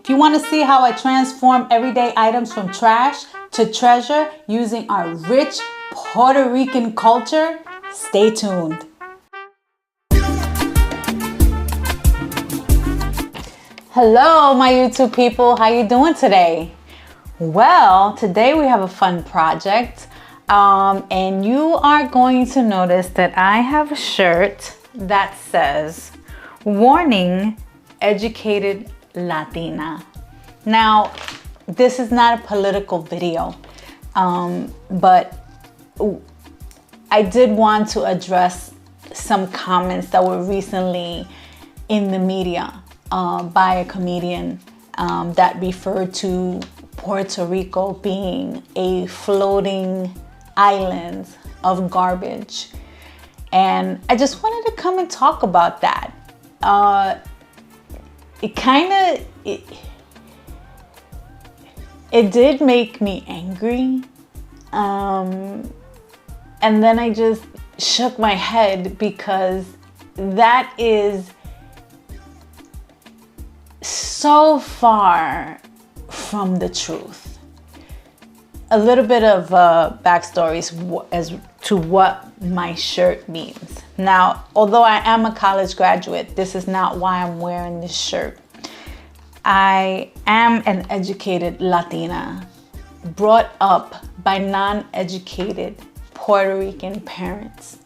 If you want to see how I transform everyday items from trash to treasure using our rich Puerto Rican culture, stay tuned. Hello, my YouTube people. How you doing today? Well, today we have a fun project. And you are going to notice that I have a shirt that says, "Warning, Educated Latina." Now, this is not a political video, but I did want to address some comments that were recently in the media by a comedian that referred to Puerto Rico being a floating island of garbage. And I just wanted to come and talk about that. It did make me angry. And then I just shook my head because that is so far from the truth. A little bit of backstory as to what my shirt means. Now, although I am a college graduate, this is not why I'm wearing this shirt. I am an educated Latina, brought up by non-educated Puerto Rican parents.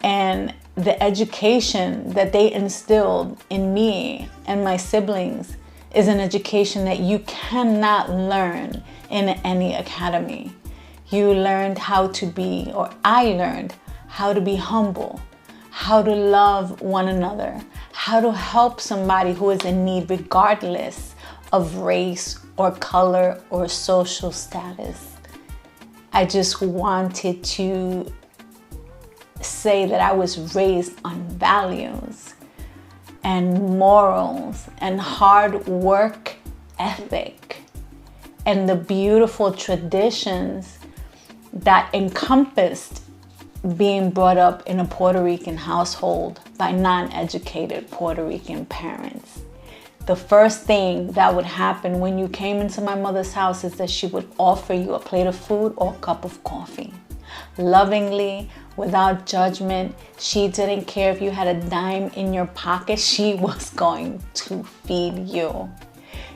And the education that they instilled in me and my siblings is an education that you cannot learn in any academy. You learned how to be, or I learned how to be humble, how to love one another, how to help somebody who is in need regardless of race or color or social status. I just wanted to say that I was raised on values and morals and hard work ethic and the beautiful traditions that encompassed being brought up in a Puerto Rican household by non-educated Puerto Rican parents. The first thing that would happen when you came into my mother's house is that she would offer you a plate of food or a cup of coffee. Lovingly, without judgment. She didn't care if you had a dime in your pocket. She was going to feed you.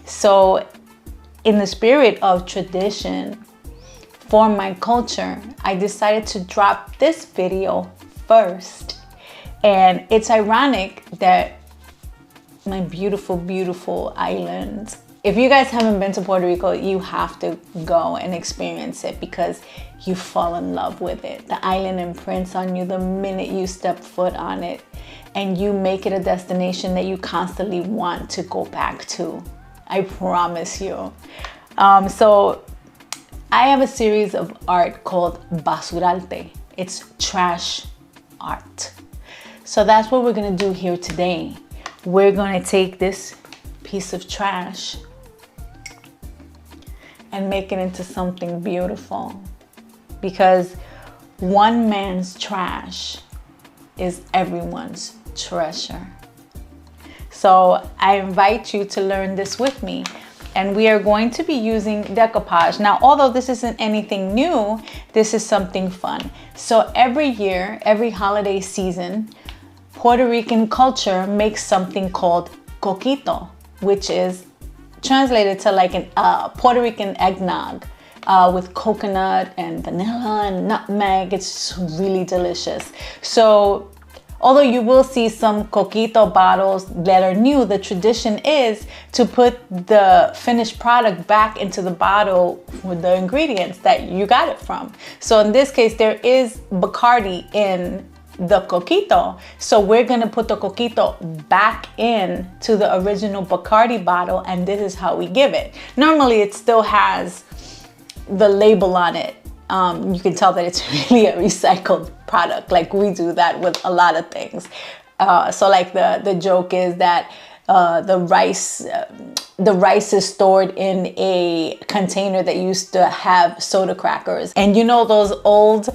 So in the spirit of tradition for my culture, I decided to drop this video first. And it's ironic that my beautiful, beautiful island. If you guys haven't been to Puerto Rico, you have to go and experience it because you fall in love with it. The island imprints on you the minute you step foot on it, and you make it a destination that you constantly want to go back to. I promise you. So I have a series of art called Basurarte. It's trash art. So that's what we're gonna do here today. We're gonna take this piece of trash and make it into something beautiful, because one man's trash is everyone's treasure. So I invite you to learn this with me, and we are going to be using decoupage. Now, although this isn't anything new, this is something fun. So every year, every holiday season, Puerto Rican culture makes something called coquito, which is translated to like an Puerto Rican eggnog with coconut and vanilla and nutmeg. It's really delicious. So although you will see some coquito bottles that are new, the tradition is to put the finished product back into the bottle with the ingredients that you got it from. So in this case, there is Bacardi in the coquito. So we're gonna put the coquito back in to the original Bacardi bottle, and this is how we give it. Normally it still has the label on it. You can tell that it's really a recycled product. Like we do that with a lot of things. So like the joke is that the rice is stored in a container that used to have soda crackers. And you know those old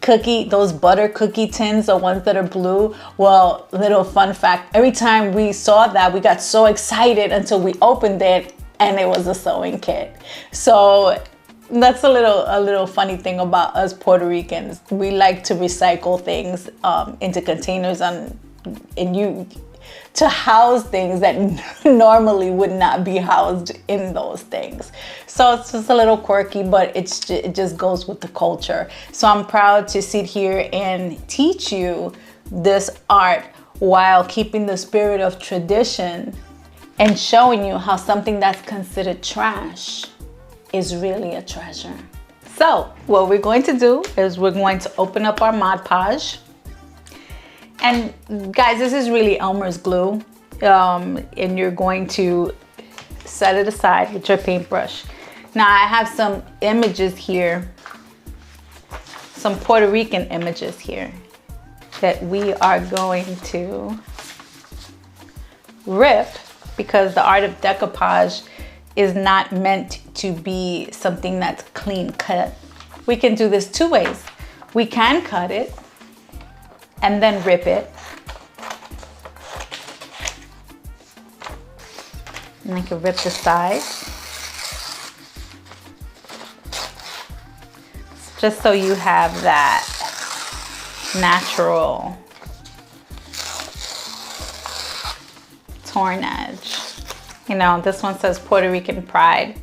cookie, those butter cookie tins, the ones that are blue. Well, little fun fact, every time we saw that, we got so excited until we opened it and it was a sewing kit. So that's a little funny thing about us Puerto Ricans. We like to recycle things into containers to house things that normally would not be housed in those things. So it's just a little quirky, but it just goes with the culture. So I'm proud to sit here and teach you this art while keeping the spirit of tradition and showing you how something that's considered trash is really a treasure. So what we're going to do is we're going to open up our Mod Podge. And guys, this is really Elmer's glue. And you're going to set it aside with your paintbrush. Now I have some images here, some Puerto Rican images here that we are going to rip, because the art of decoupage is not meant to be something that's clean cut. We can do this two ways. We can cut it and then rip it. And I can rip the side. Just so you have that natural torn edge. You know, this one says Puerto Rican pride.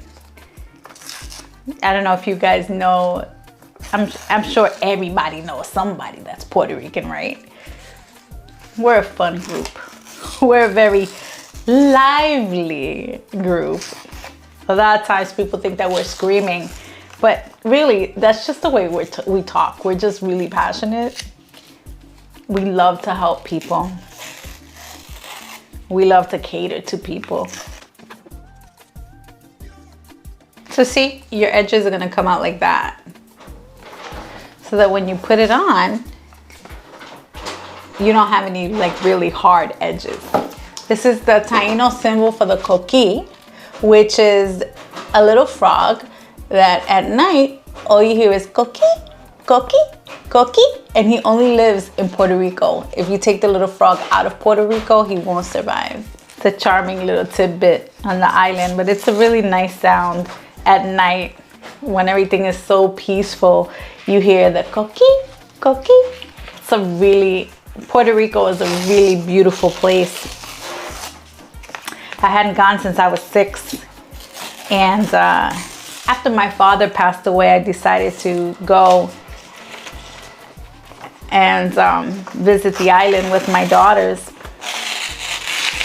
I don't know if you guys know, I'm sure everybody knows somebody that's Puerto Rican, right? We're a fun group. We're a very lively group. A lot of times people think that we're screaming, but really that's just the way we talk. We're just really passionate. We love to help people. We love to cater to people. So see, your edges are gonna come out like that. So that when you put it on, you don't have any like really hard edges. This is the Taino symbol for the coquí, which is a little frog that at night, all you hear is coquí, coquí, coquí, and he only lives in Puerto Rico. If you take the little frog out of Puerto Rico, he won't survive. It's a charming little tidbit on the island, but it's a really nice sound at night when everything is so peaceful. You hear the coquí, coquí. Puerto Rico is a really beautiful place. I hadn't gone since I was 6. And after my father passed away, I decided to go and visit the island with my daughters.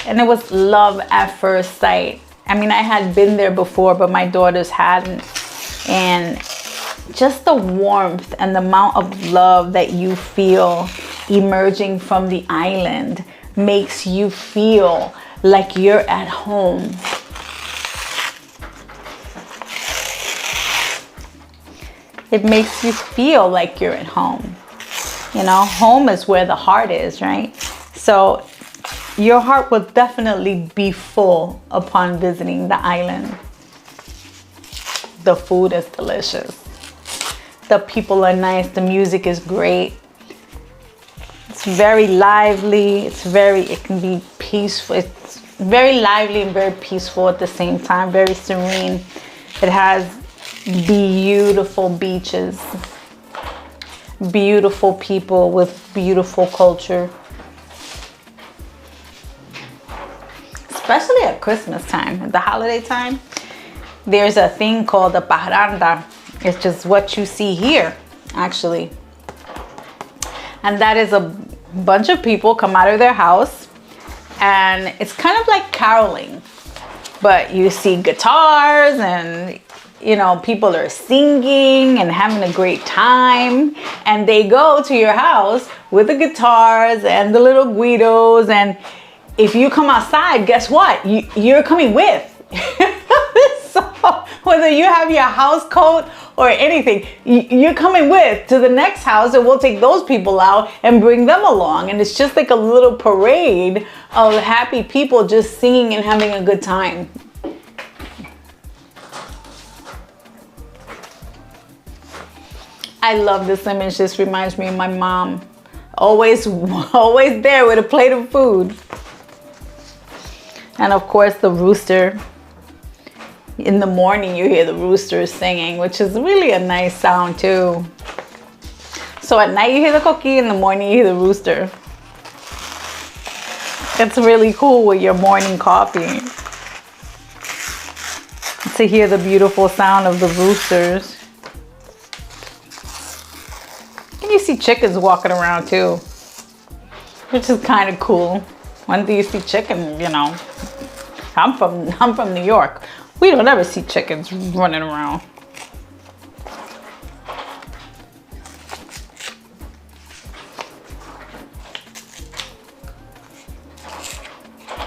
And it was love at first sight. I mean, I had been there before, but my daughters hadn't. And just the warmth and the amount of love that you feel emerging from the island makes you feel like you're at home. It makes you feel like you're at home. You know, home is where the heart is, right? So your heart will definitely be full upon visiting the island. The food is delicious. The people are nice. The music is great. It's very lively. It can be peaceful. It's very lively and very peaceful at the same time. Very serene. It has beautiful beaches. Beautiful people with beautiful culture. Especially at Christmas time, at the holiday time. There's a thing called the parranda. It's just what you see here, actually. And that is a bunch of people come out of their house, and it's kind of like caroling, but you see guitars and, you know, people are singing and having a great time, and they go to your house with the guitars and the little guidos, and if you come outside, guess what? You're coming with. So whether you have your house coat or anything, you're coming with to the next house, and we'll take those people out and bring them along. And it's just like a little parade of happy people just singing and having a good time. I love this image. This reminds me of my mom. Always there with a plate of food. And of course the rooster. In the morning you hear the rooster singing, which is really a nice sound too. So at night you hear the coqui, in the morning you hear the rooster. It's really cool with your morning coffee to hear the beautiful sound of the roosters. And you see chickens walking around too, which is kind of cool. When do you see chickens, you know? I'm from New York. We don't ever see chickens running around.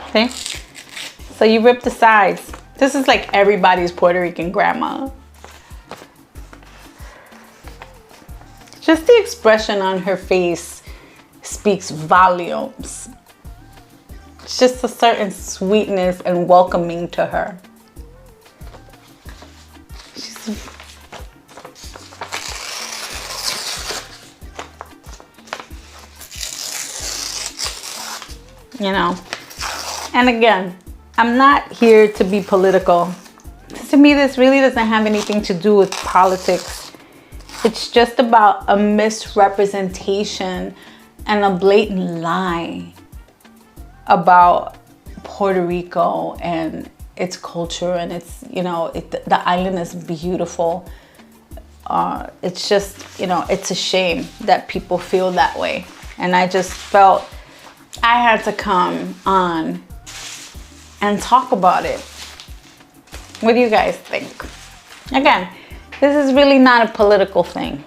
Okay, so you rip the sides. This is like everybody's Puerto Rican grandma. Just the expression on her face speaks volumes. It's just a certain sweetness and welcoming to her. You know. And again, I'm not here to be political. To me, this really doesn't have anything to do with politics. It's just about a misrepresentation and a blatant lie about Puerto Rico and its culture, and its, you know, the island is beautiful. It's just, you know, it's a shame that people feel that way. And I just felt I had to come on and talk about it. What do you guys think? Again, this is really not a political thing.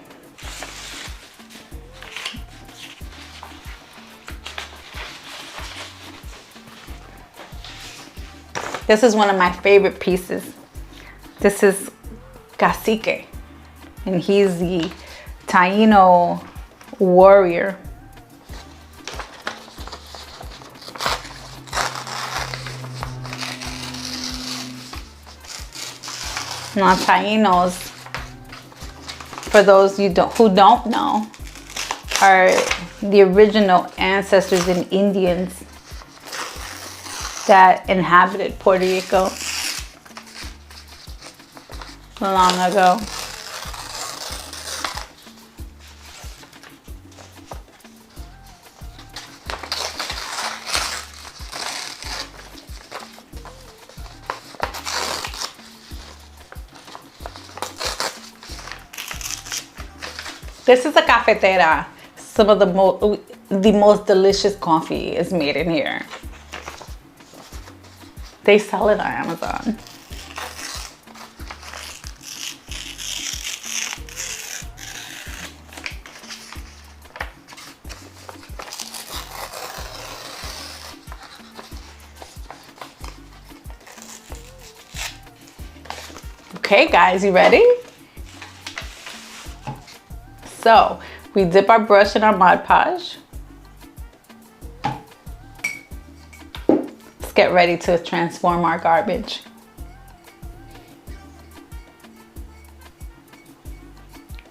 This is one of my favorite pieces. This is Cacique, and he's the Taino warrior. Now, Tainos, for those who don't know, are the original ancestors and Indians that inhabited Puerto Rico long ago. This is a cafetera. Some of the most delicious coffee is made in here. They sell it on Amazon. Okay, guys, you ready? So we dip our brush in our Mod Podge. Let's get ready to transform our garbage.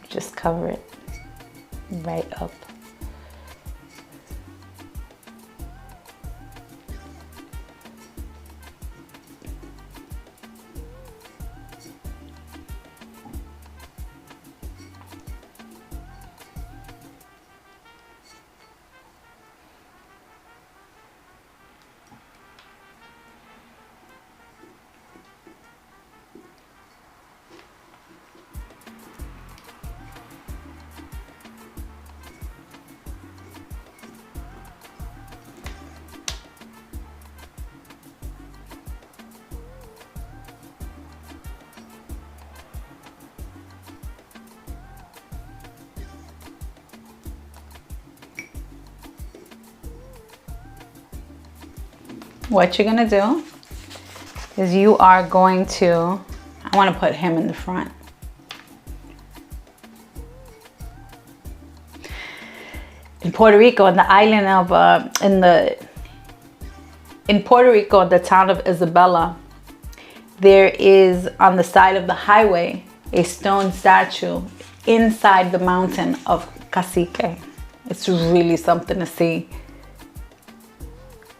Just cover it right up. What you're gonna do is you are going to, I want to put him in the front. In Puerto Rico, in the island of, in Puerto Rico, the town of Isabela, there is on the side of the highway a stone statue inside the mountain of Cacique. It's really something to see.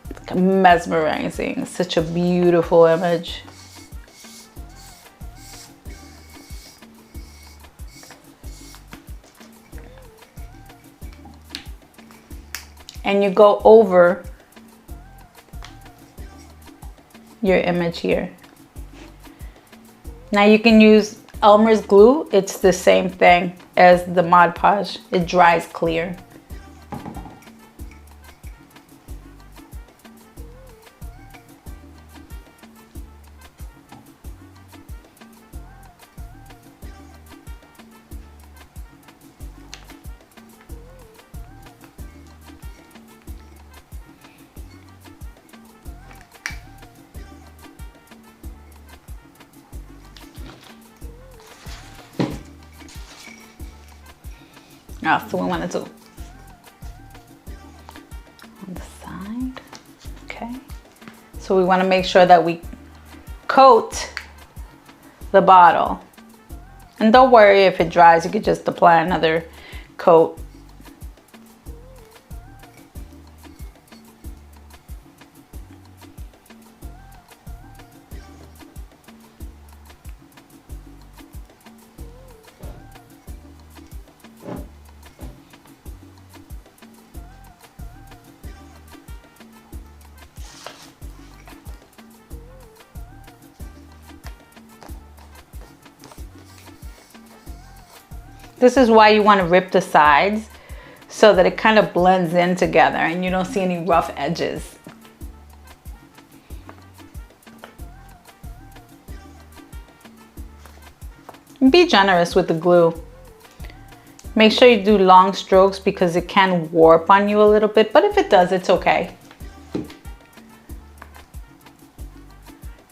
It's mesmerizing. Such a beautiful image. And you go over your image here. Now you can use Elmer's glue. It's the same thing as the Mod Podge. It dries clear. That's what we want to do. On the side, okay. So we want to make sure that we coat the bottle. And don't worry if it dries, you could just apply another coat. This is why you want to rip the sides so that it kind of blends in together and you don't see any rough edges. Be generous with the glue. Make sure you do long strokes because it can warp on you a little bit, but if it does, it's okay. You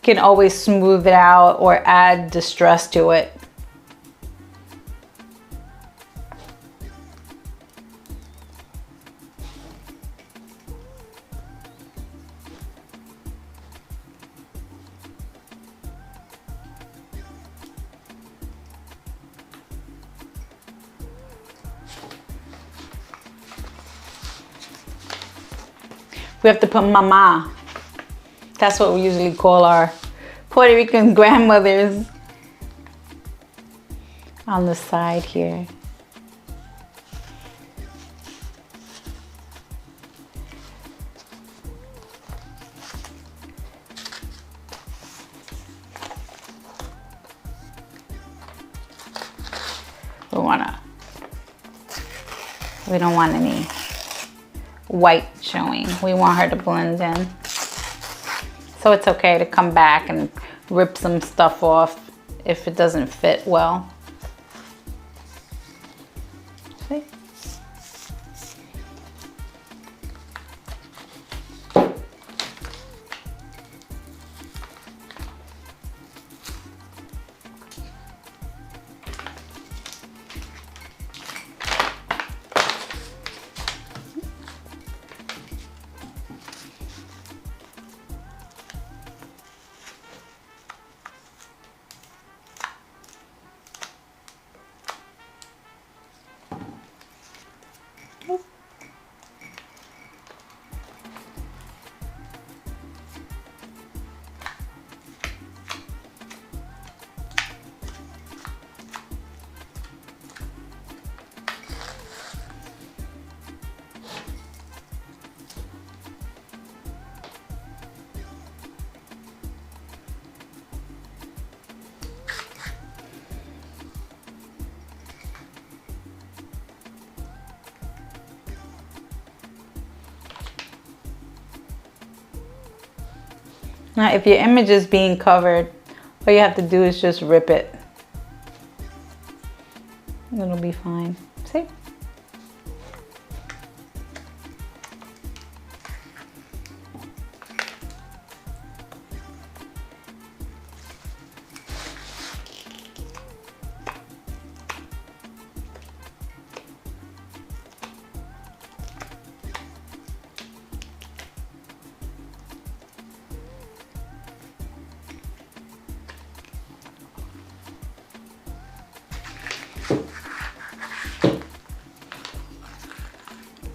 can always smooth it out or add distress to it. We have to put mama. That's what we usually call our Puerto Rican grandmothers on the side here. We don't want any white showing. We want her to blend in. So it's okay to come back and rip some stuff off if it doesn't fit well. See? Now, if your image is being covered, all you have to do is just rip it. It'll be fine. See?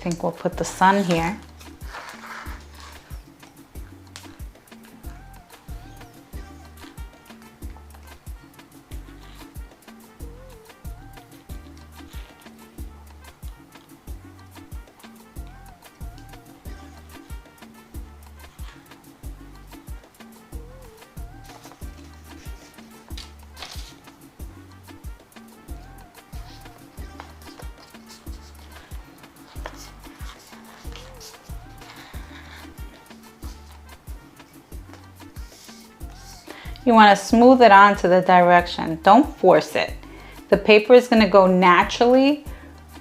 think we'll put the sun here. You want to smooth it onto the direction. Don't force it. The paper is going to go naturally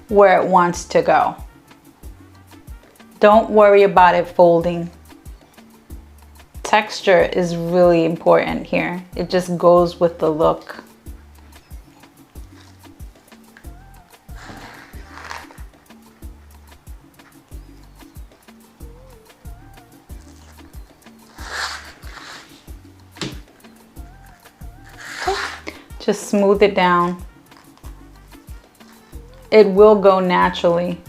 where it wants to go. Don't worry about it folding. Texture is really important here. It just goes with the look. Just smooth it down. It will go naturally.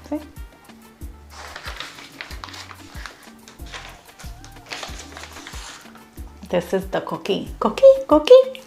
See? This is the cookie. Cookie, cookie.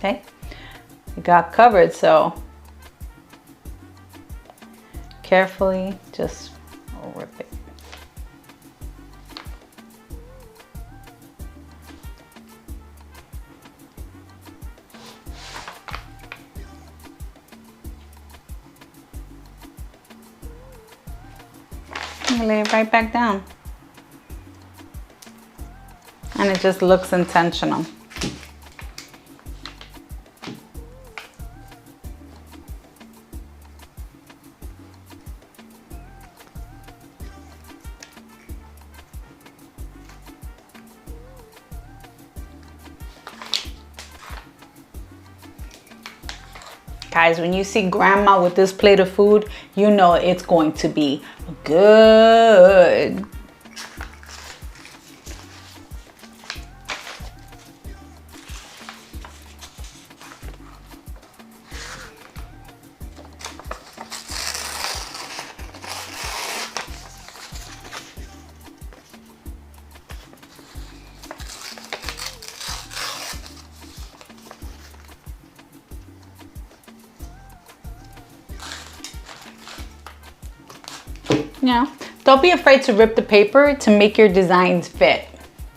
Okay, it got covered, so carefully just rip it. And lay it right back down. And it just looks intentional. Guys, when you see grandma with this plate of food, you know it's going to be good. Yeah, don't be afraid to rip the paper to make your designs fit.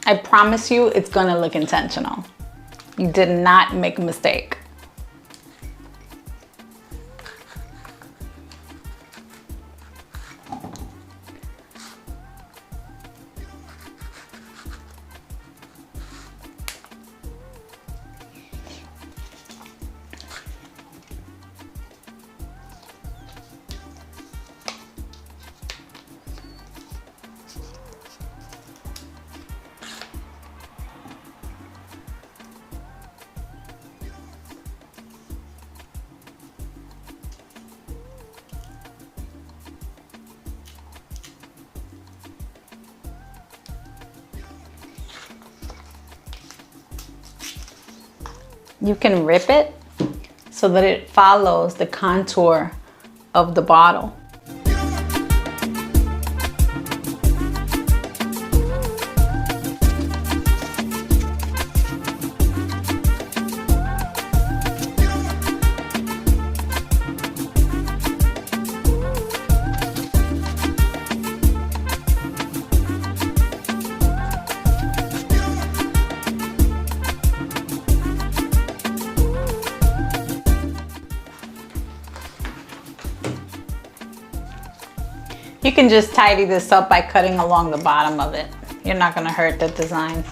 I promise you it's gonna look intentional. You did not make a mistake. You can rip it so that it follows the contour of the bottle. You can just tidy this up by cutting along the bottom of it. You're not going to hurt the design.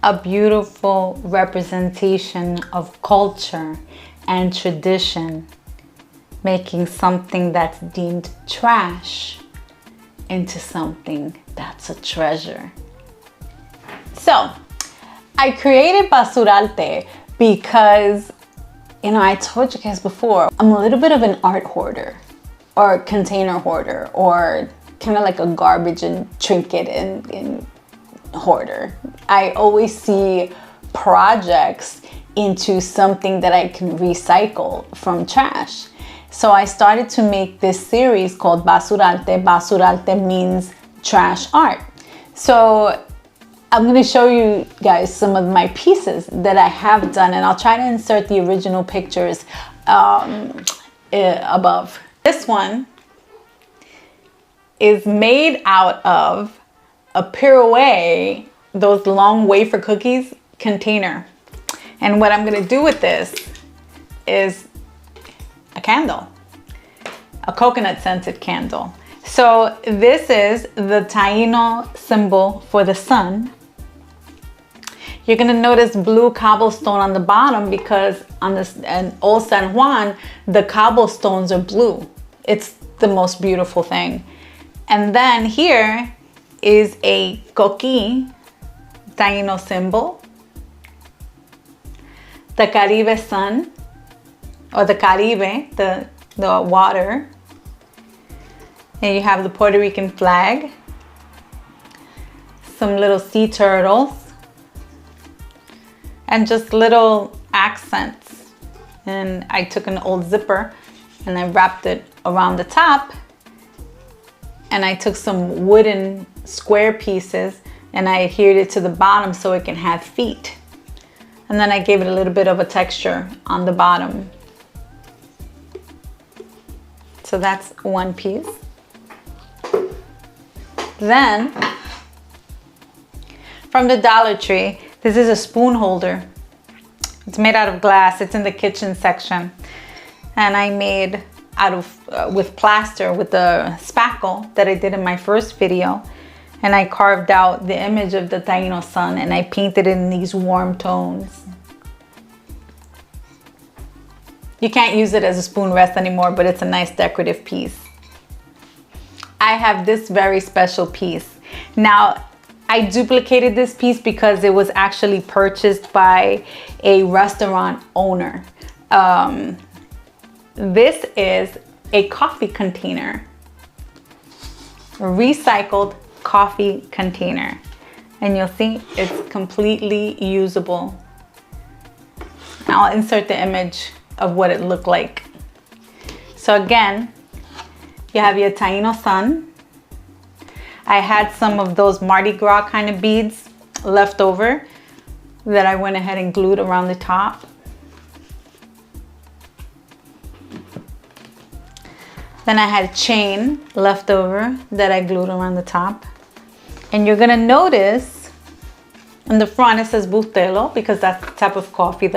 A beautiful representation of culture and tradition, making something that's deemed trash into something that's a treasure. So I created Basurarte because, you know, I told you guys before, I'm a little bit of an art hoarder or container hoarder, or kind of like a garbage and trinket and hoarder. I always see projects into something that I can recycle from trash. So I started to make this series called Basurarte. Basurarte means trash art. So I'm going to show you guys some of my pieces that I have done, and I'll try to insert the original pictures above. This one is made out of a pirouette, those long wafer cookies container. And what I'm gonna do with this is a candle, a coconut scented candle. So this is the Taino symbol for the sun. You're gonna notice blue cobblestone on the bottom because on this and Old San Juan, the cobblestones are blue. It's the most beautiful thing. And then here is a coqui, Taino symbol. The Caribe sun, or the Caribe, the water. And you have the Puerto Rican flag. Some little sea turtles. And just little accents. And I took an old zipper and I wrapped it around the top. And I took some wooden square pieces and I adhered it to the bottom so it can have feet. And then I gave it a little bit of a texture on the bottom. So that's one piece. Then, from the Dollar Tree, this is a spoon holder. It's made out of glass. It's in the kitchen section. And I made out of with plaster with the spackle that I did in my first video, and I carved out the image of the Taino sun and I painted it in these warm tones. You can't use it as a spoon rest anymore, but it's a nice decorative piece. I have this very special piece. Now, I duplicated this piece because it was actually purchased by a restaurant owner. This is a coffee container, a recycled coffee container. And you'll see it's completely usable. Now I'll insert the image of what it looked like. So again, you have your Taino sun. I had some of those Mardi Gras kind of beads left over that I went ahead and glued around the top. Then I had chain left over that I glued around the top. And you're gonna notice in the front it says Bustelo because that's the type of coffee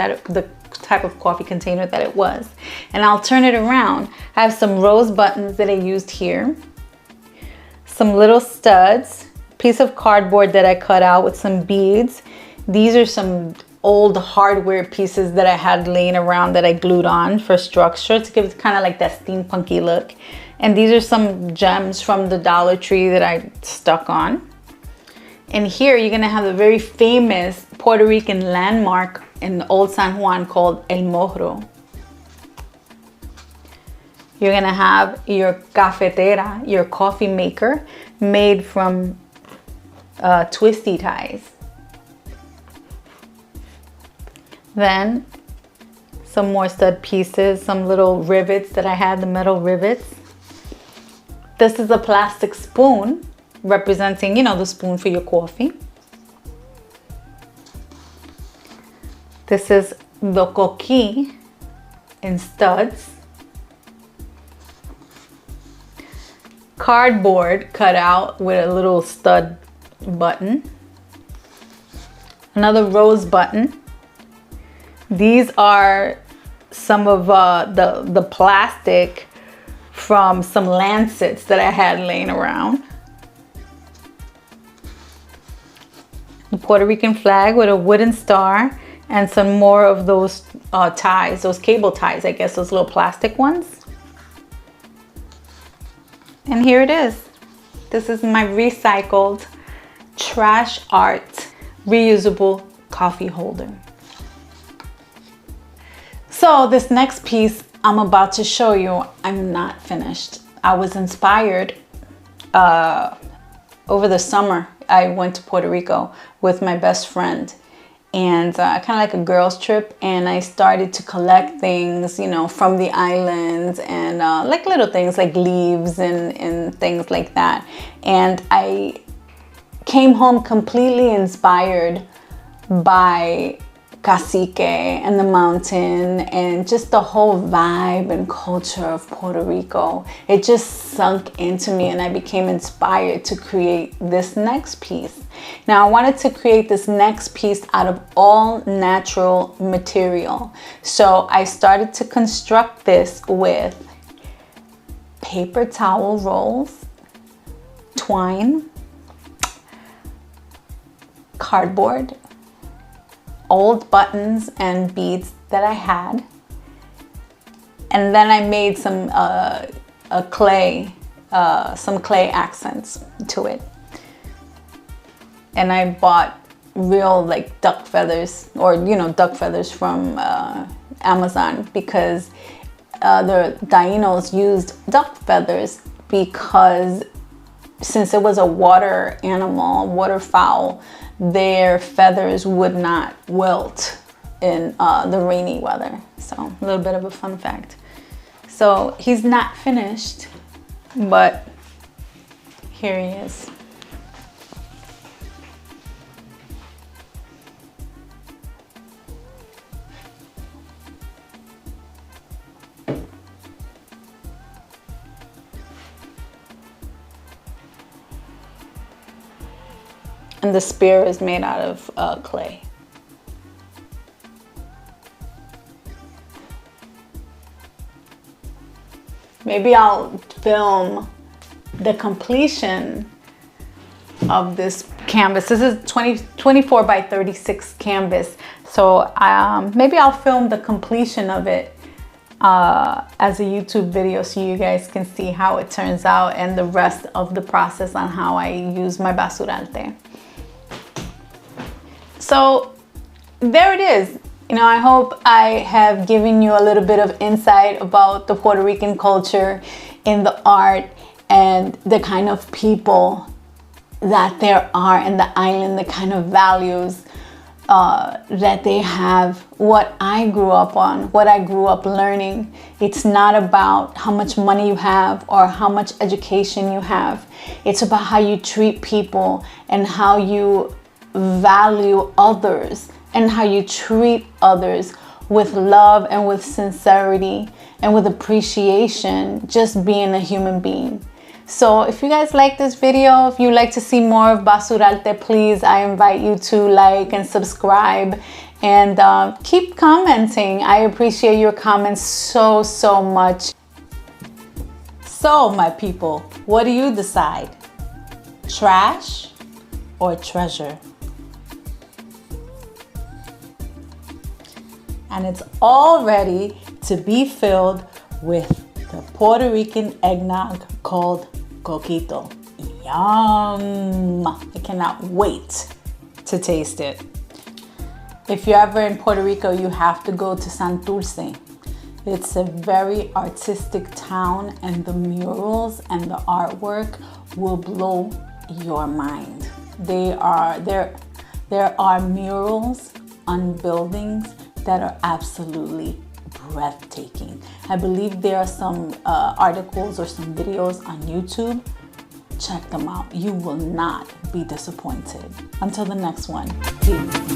container that it was. And I'll turn it around. I have some rose buttons that I used here. some little studs, piece of cardboard that I cut out with some beads. These are some old hardware pieces that I had laying around that I glued on for structure to give it kind of like that steampunky look. And these are some gems from the Dollar Tree that I stuck on. And here you're gonna have a very famous Puerto Rican landmark in Old San Juan called El Morro. You're gonna have your cafetera, your coffee maker, made from twisty ties. Then some more stud pieces, some little rivets that I had, the metal rivets. This is a plastic spoon representing, you know, the spoon for your coffee. This is the coquille in studs. Cardboard cut out with a little stud button. Another rose button. These are some of the plastic from some lancets that I had laying around. The Puerto Rican flag with a wooden star and some more of those ties, those cable ties, I guess, those little plastic ones. And here it is. This is my recycled trash art reusable coffee holder. So this next piece I'm about to show you, I'm not finished. I was inspired over the summer. I went to Puerto Rico with my best friend, and kind of like a girls trip, and I started to collect things, you know, from the islands, and like little things like leaves and things like that. And I came home completely inspired by Cacique and the mountain and just the whole vibe and culture of Puerto Rico. It just sunk into me and I became inspired to create this next piece. Now I wanted to create this next piece out of all natural material. So I started to construct this with paper towel rolls, twine, cardboard, old buttons and beads that I had, and then I made some clay accents to it. And I bought real like duck feathers, or you know, duck feathers from Amazon, because the Tainos used duck feathers because since it was a water animal, waterfowl, their feathers would not wilt in the rainy weather. So a little bit of a fun fact. So he's not finished, but here he is. And the spear is made out of clay. Maybe I'll film the completion of this canvas. This is 24 by 36 canvas. So maybe I'll film the completion of it as a YouTube video so you guys can see how it turns out and the rest of the process on how I use my Basurarte. So there it is. You know, I hope I have given you a little bit of insight about the Puerto Rican culture in the art and the kind of people that there are in the island, the kind of values that they have, what I grew up on, what I grew up learning. It's not about how much money you have or how much education you have. It's about how you treat people and how you value others and how you treat others with love and with sincerity and with appreciation, just being a human being. So if you guys like this video, if you like to see more of Basurarte, please, I invite you to like and subscribe and keep commenting. I appreciate your comments so much. So my people, what do you decide? Trash or treasure? And it's all ready to be filled with the Puerto Rican eggnog called coquito. Yum! I cannot wait to taste it. If you're ever in Puerto Rico, you have to go to Santurce. It's a very artistic town, and the murals and the artwork will blow your mind. There are murals on buildings that are absolutely breathtaking. I believe there are some articles or some videos on YouTube. Check them out. You will not be disappointed. Until the next one, peace.